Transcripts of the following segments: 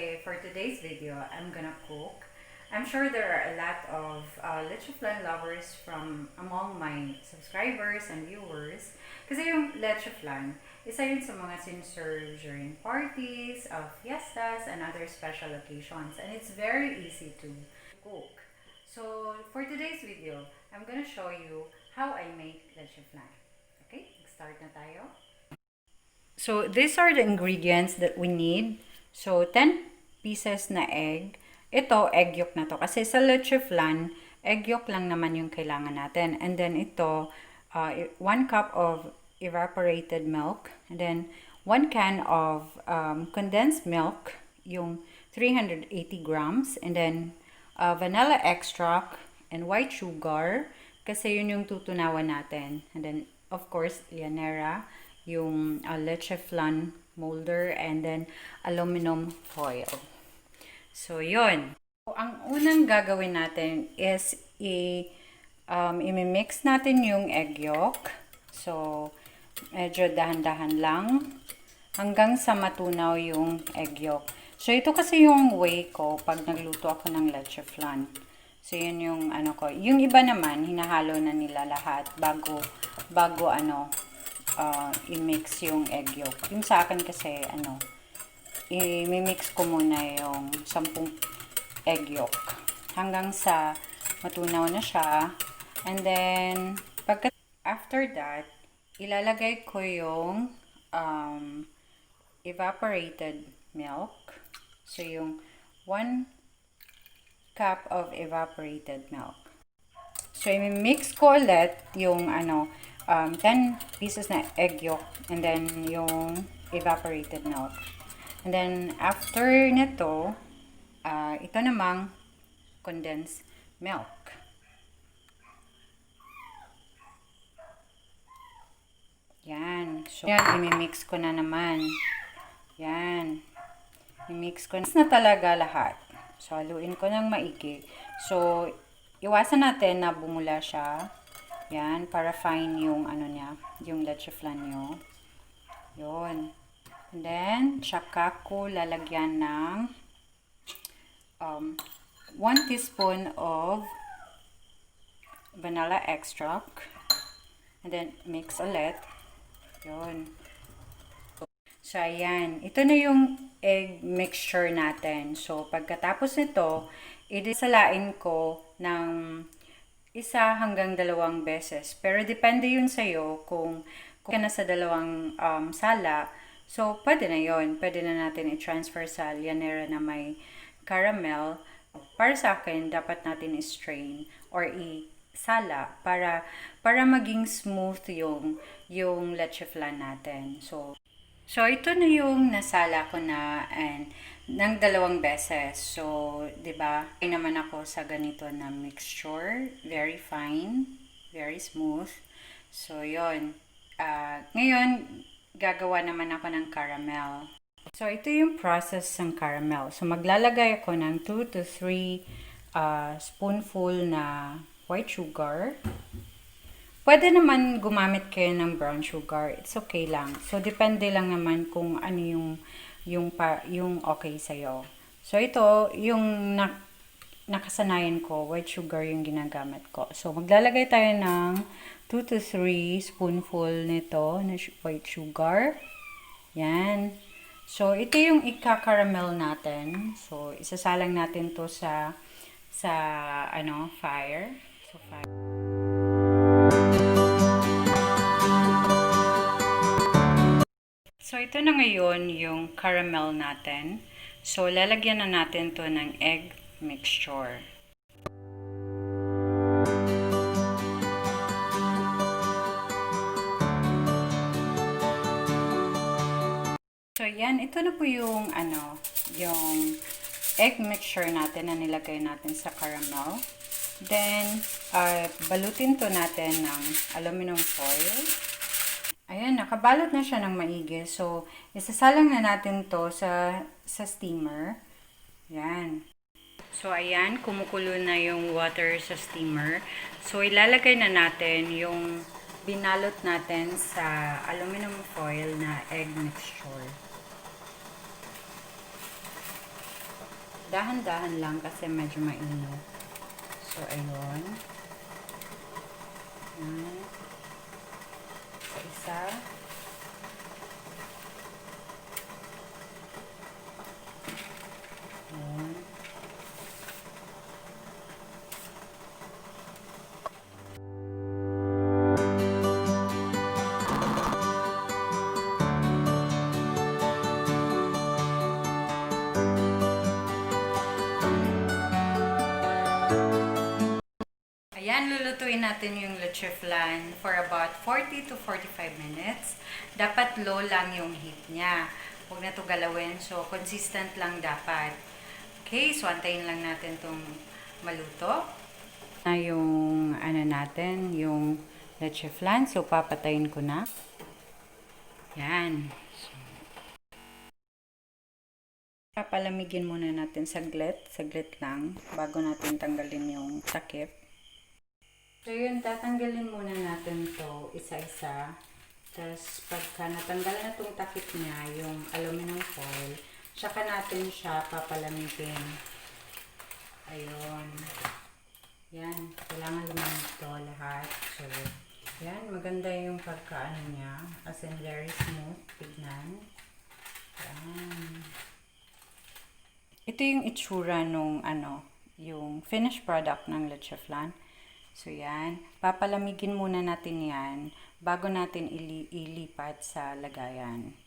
Okay, for today's video, I'm gonna cook. I'm sure there are a lot of LECHEFLAN lovers from among my subscribers and viewers. Kasi yung LECHEFLAN, isa yun sa mga sinserve during parties, fiestas, and other special occasions. And it's very easy to cook. So, for today's video, I'm gonna show you how I make LECHEFLAN. Okay, start na tayo. So, these are the ingredients that we need. So, 10 pieces na egg. Ito, egg yolk na to. Kasi sa leche flan, egg yolk lang naman yung kailangan natin. And then ito, 1 cup of evaporated milk. And then, 1 can of condensed milk, yung 380 grams. And then, vanilla extract and white sugar. Kasi yun yung tutunawan natin. And then, of course, llanera, yung LECHEFLAN moulder, and then aluminum foil. So, yun. So, ang unang gagawin natin is i-mix natin yung egg yolk. So, medyo dahan-dahan lang hanggang sa matunaw yung egg yolk. So, ito kasi yung way ko pag nagluto ako ng LECHEFLAN. So, yun yung ano ko. Yung iba naman, hinahalo na nila lahat bago i-mix yung egg yolk. Yung sa akin kasi, i-mix ko muna yung 10 egg yolk hanggang sa matunaw na siya. And then, after that, ilalagay ko yung evaporated milk. So, yung 1 cup of evaporated milk. So, i-mix ko ulit yung 10 pieces na egg yolk and then yung evaporated milk. And then, after nito, ito namang condensed milk. Yan. So, yan, i-mix ko na naman. Yan. I-mix ko na talaga lahat. So, haluin ko ng maigi. So, iwasan natin na bumula siya. Yan, para fine yung niya, yung LECHEFLAN nyo. Yun. And then, tsaka ko lalagyan ng 1 teaspoon of vanilla extract. And then, mix ulit. Yun. So, ayan. Ito na yung egg mixture natin. So, pagkatapos nito, idisalain ko ng 1 hanggang 2 beses. Pero depende yun sa'yo kung ka na sa 2 sala. So, pwede na yun. Pwede na natin i-transfer sa llanera na may caramel. Para sa akin, dapat natin i-strain or i-sala para maging smooth yung LECHEFLAN natin. So, ito na yung nasala ko na ng 2 beses. So, 'di ba? Ay naman ako sa ganito na mixture, very fine, very smooth. So, 'yon. Ngayon gagawa naman ako ng caramel. So, ito yung process ng caramel. So, maglalagay ako ng 2 to 3 spoonful na white sugar. Pwede naman gumamit kayo ng brown sugar. It's okay lang. So, depende lang naman kung ano yung okay sa'yo. So, ito, yung nakasanayan ko, white sugar yung ginagamit ko. So, maglalagay tayo ng 2 to 3 spoonful nito na white sugar. Yan. So, ito yung ika-caramel natin. So, isasalang natin to sa fire. So, fire. So, ito na ngayon yung caramel natin. So, lalagyan na natin to ng egg mixture. So, yan. Ito na po yung, yung egg mixture natin na nilagay natin sa caramel. Then, balutin to natin ng aluminum foil. Ayan, nakabalot na siya ng maigi. So, isasalang na natin to sa steamer. Ayan. So, ayan, kumukulo na yung water sa steamer. So, ilalagay na natin yung binalot natin sa aluminum foil na egg mixture. Dahan-dahan lang kasi medyo mainit. So, ayun. Yan. Isa. Yan. Ayan, lulutuin natin yung leche flan for about 40 to 45 minutes. Dapat low lang yung heat niya. Huwag na ito galawin. So, consistent lang dapat. Okay, so antayin lang natin itong maluto. Na yung, ano natin, yung leche flan. So, papatayin ko na. Yan. So, papalamigin muna natin saglit lang, bago natin tanggalin yung takip. So yun, tatanggalin muna natin to isa-isa. Tapos pagka natanggal na itong takip niya, yung aluminum foil, tsaka natin siya papalamigin. Ayun. Yan, kailangan lumamig ito lahat. So, yan, maganda yung pagkaano niya. As in, very smooth. Tignan. Yan. Ito yung itsura nung yung finished product ng LECHEFLAN. So, yan. Papalamigin muna natin yan bago natin ilipat sa lagayan.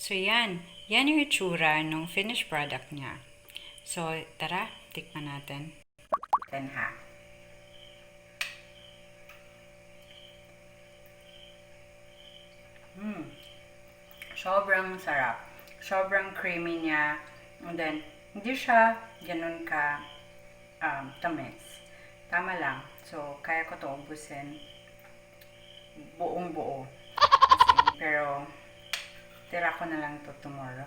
So, yan. Yan yung itsura ng finished product niya. So, tara, tikman natin. Ha. Sobrang sarap. Sobrang creamy niya. And then, hindi siya ganun ka tamis. Tama lang. So, kaya ko to ubusin buong buo. Pero, tira ko na lang to tomorrow.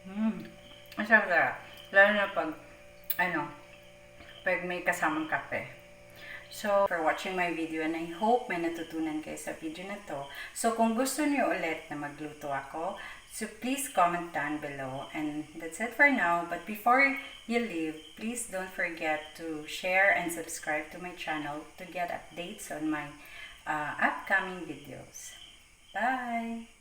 Ang sarap. Lalo na pag, pag may kasamang kape. So, for watching my video, and I hope may natutunan kayo sa video na to. So, kung gusto niyo ulit na magluto ako, so please comment down below. And that's it for now. But before you leave, please don't forget to share and subscribe to my channel to get updates on my upcoming videos. Bye!